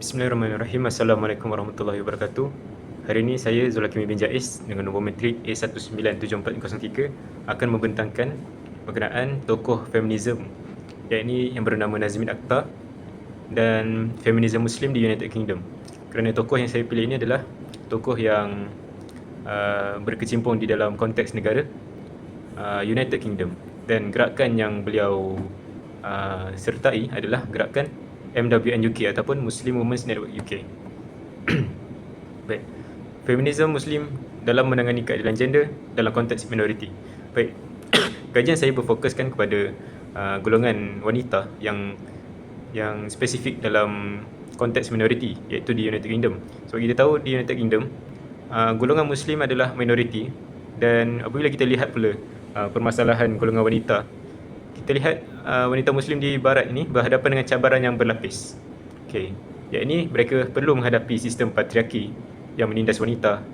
Bismillahirrahmanirrahim. Assalamualaikum warahmatullahi wabarakatuh. Hari ini saya Zulkifli bin Jaiz dengan nombor matrik A1974003 akan membentangkan berkenaan tokoh feminisme iaitu yang bernama Nazmin Akhtar dan feminisme Muslim di United Kingdom. Kerana tokoh yang saya pilih ini adalah tokoh yang berkecimpung di dalam konteks negara United Kingdom, dan gerakan yang beliau sertai adalah gerakan MWN UK ataupun Muslim Women's Network UK. Baik. Feminisme Muslim dalam menangani keadilan gender dalam konteks minoriti. Baik. Kajian saya berfokuskan kepada golongan wanita yang spesifik dalam konteks minoriti, iaitu di United Kingdom. So kita tahu di United Kingdom golongan Muslim adalah minoriti, dan apabila kita lihat pula permasalahan golongan wanita, kita lihat wanita Muslim di Barat ini berhadapan dengan cabaran yang berlapis. Iaitu mereka perlu menghadapi sistem patriarki yang menindas wanita,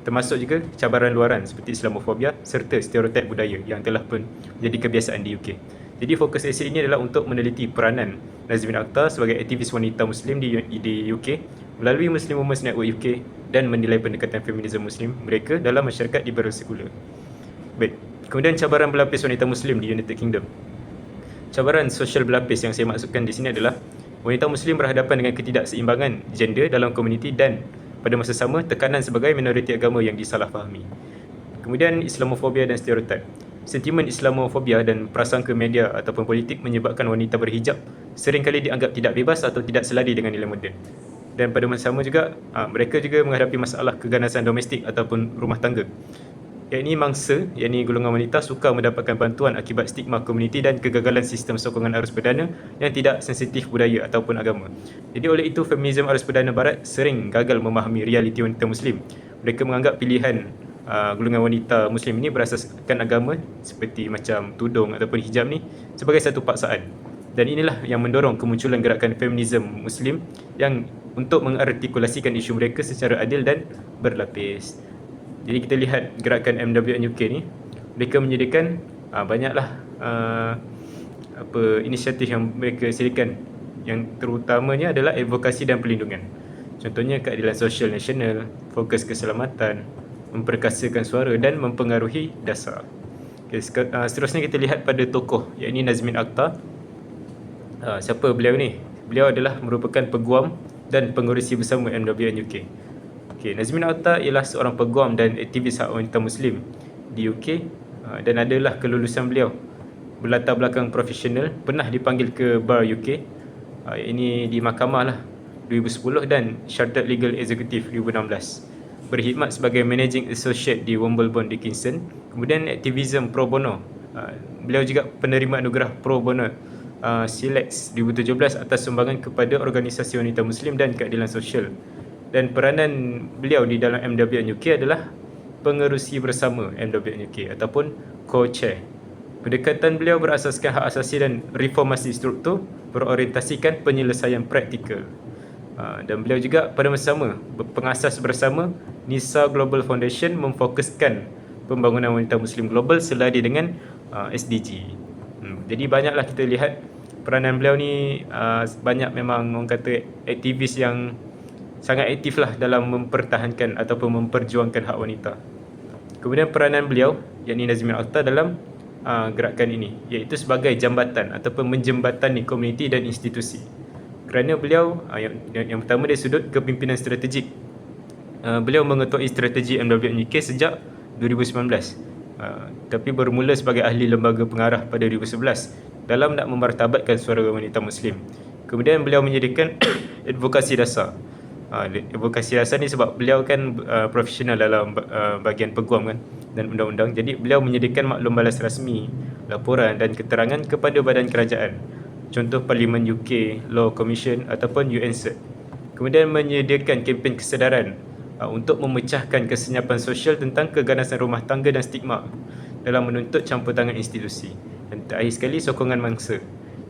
termasuk juga cabaran luaran seperti Islamofobia serta stereotip budaya yang telah pun menjadi kebiasaan di UK. Jadi fokus esei ini adalah untuk meneliti peranan Nazmin Akhtar sebagai aktivis wanita Muslim di UK melalui Muslim Women's Network UK dan menilai pendekatan feminisme Muslim mereka dalam masyarakat liberal sekular. Baik, kemudian cabaran berlapis wanita Muslim di United Kingdom. Cabaran sosial berlapis yang saya maksudkan di sini adalah wanita Muslim berhadapan dengan ketidakseimbangan gender dalam komuniti dan pada masa sama tekanan sebagai minoriti agama yang disalahfahami. Kemudian Islamofobia dan stereotip. Sentimen Islamofobia dan prasangka media ataupun politik menyebabkan wanita berhijab seringkali dianggap tidak bebas atau tidak selari dengan nilai moden. Dan pada masa sama juga mereka juga menghadapi masalah keganasan domestik ataupun rumah tangga. Yakni golongan wanita suka mendapatkan bantuan akibat stigma komuniti dan kegagalan sistem sokongan arus perdana yang tidak sensitif budaya ataupun agama. Jadi oleh itu feminisme arus perdana barat sering gagal memahami realiti wanita Muslim. Mereka menganggap pilihan golongan wanita Muslim ini berasaskan agama seperti macam tudung ataupun hijab ni sebagai satu paksaan. Dan inilah yang mendorong kemunculan gerakan feminisme Muslim yang untuk mengartikulasikan isu mereka secara adil dan berlapis. Jadi kita lihat gerakan MWN UK ni, mereka menyediakan banyaklah inisiatif yang mereka sediakan, yang terutamanya adalah advokasi dan perlindungan. Contohnya keadilan sosial nasional, fokus keselamatan, memperkasakan suara dan mempengaruhi dasar. Seterusnya kita lihat pada tokoh, iaitu Nazmin Akhtar. Siapa beliau ni? Beliau adalah merupakan peguam dan pengurusi bersama MWN UK. Nazmin Akhtar ialah seorang peguam dan aktivis hak wanita Muslim di UK dan adalah kelulusan beliau berlatar belakang profesional, pernah dipanggil ke Bar UK ini di mahkamah lah 2010 dan Chartered Legal Executive 2016. Berkhidmat sebagai Managing Associate di Wimbledon Dickinson. Kemudian aktivisme pro bono. Beliau juga penerima anugerah pro bono Silex 2017 atas sumbangan kepada organisasi wanita Muslim dan keadilan sosial. Dan peranan beliau di dalam MWN UK adalah pengerusi bersama MWN UK ataupun co-chair. Pendekatan beliau berasaskan hak asasi dan reformasi struktur berorientasikan penyelesaian praktikal. Dan beliau juga pada masa sama pengasas bersama NISA Global Foundation memfokuskan pembangunan wanita Muslim global selari dengan SDG. Jadi banyaklah kita lihat peranan beliau ni, banyak memang orang kata aktivis yang sangat aktif lah dalam mempertahankan ataupun memperjuangkan hak wanita. Kemudian peranan beliau, yakni Nazmin Akhtar dalam gerakan ini, iaitu sebagai jambatan ataupun menjembatani komuniti dan institusi. Kerana beliau, yang pertama dari sudut kepimpinan strategik, beliau mengetuai strategi MWN UK sejak 2019, tapi bermula sebagai ahli lembaga pengarah pada 2011 dalam nak memartabatkan suara wanita Muslim. Kemudian beliau menyediakan advokasi dasar. Advokasi dasar ni sebab beliau kan profesional dalam bahagian peguam kan dan undang-undang. Jadi beliau menyediakan maklum balas rasmi, laporan dan keterangan kepada badan kerajaan, contoh Parlimen UK, Law Commission ataupun UNCERT. Kemudian menyediakan kempen kesedaran untuk memecahkan kesenyapan sosial tentang keganasan rumah tangga dan stigma dalam menuntut campur tangan institusi. Dan terakhir sekali, sokongan mangsa,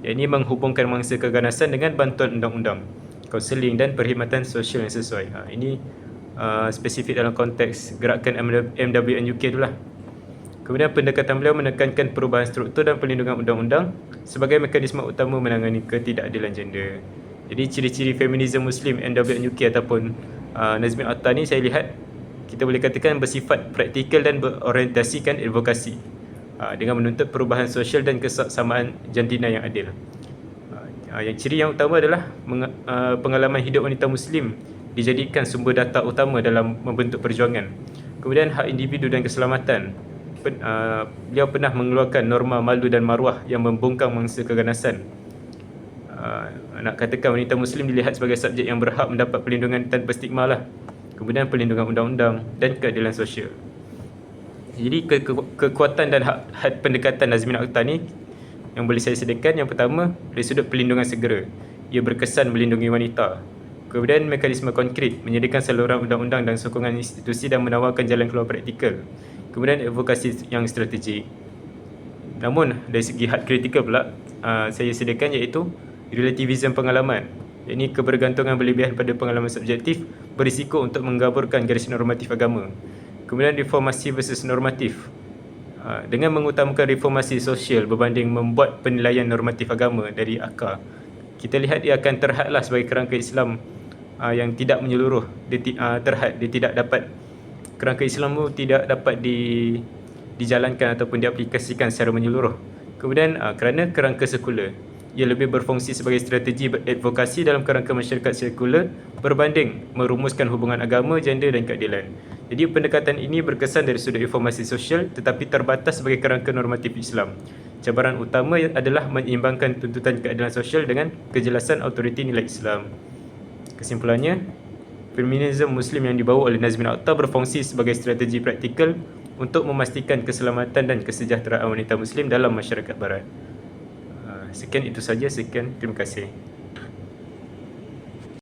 iaitu menghubungkan mangsa keganasan dengan bantuan undang-undang, kaunseling dan perkhidmatan sosial yang sesuai. Ini spesifik dalam konteks gerakan MWN UK itulah. Kemudian pendekatan beliau menekankan perubahan struktur dan perlindungan undang-undang sebagai mekanisme utama menangani ketidakadilan gender. Jadi ciri-ciri feminisme Muslim NWNUK ataupun Nazmin Akhtar ni saya lihat kita boleh katakan bersifat praktikal dan berorientasikan advokasi dengan menuntut perubahan sosial dan kesamaan jantina yang adil. Yang ciri yang utama adalah pengalaman hidup wanita Muslim dijadikan sumber data utama dalam membentuk perjuangan. Kemudian hak individu dan keselamatan. Beliau pernah mengeluarkan norma malu dan maruah yang membungkam mangsa keganasan. Nak katakan wanita Muslim dilihat sebagai subjek yang berhak mendapat perlindungan tanpa stigma lah. Kemudian perlindungan undang-undang dan keadilan sosial. Jadi kekuatan dan had pendekatan Nazmin Akhtar ni yang boleh saya sediakan, yang pertama dari sudut perlindungan segera, ia berkesan melindungi wanita. Kemudian mekanisme konkret, menyediakan saluran undang-undang dan sokongan institusi dan menawarkan jalan keluar praktikal. Kemudian advokasi yang strategik. Namun dari segi had kritikal pula saya sediakan, iaitu relativism pengalaman. Ini kebergantungan berlebihan pada pengalaman subjektif berisiko untuk menggaburkan garis normatif agama. Kemudian reformasi versus normatif. Dengan mengutamakan reformasi sosial berbanding membuat penilaian normatif agama dari akar, kita lihat dia akan terhadlah sebagai kerangka Islam yang tidak menyeluruh. Dia tidak dapat, kerangka Islam itu tidak dapat dijalankan ataupun diaplikasikan secara menyeluruh. Kemudian kerana kerangka sekular, ia lebih berfungsi sebagai strategi advokasi dalam kerangka masyarakat sekular berbanding merumuskan hubungan agama, gender dan keadilan. Jadi pendekatan ini berkesan dari sudut reformasi sosial tetapi terbatas sebagai kerangka normatif Islam. Cabaran utama adalah menyeimbangkan tuntutan keadilan sosial dengan kejelasan autoriti nilai Islam. Kesimpulannya, feminisme Muslim yang dibawa oleh Nazmin Akhtar berfungsi sebagai strategi praktikal untuk memastikan keselamatan dan kesejahteraan wanita Muslim dalam masyarakat barat. Sekian itu saja, terima kasih.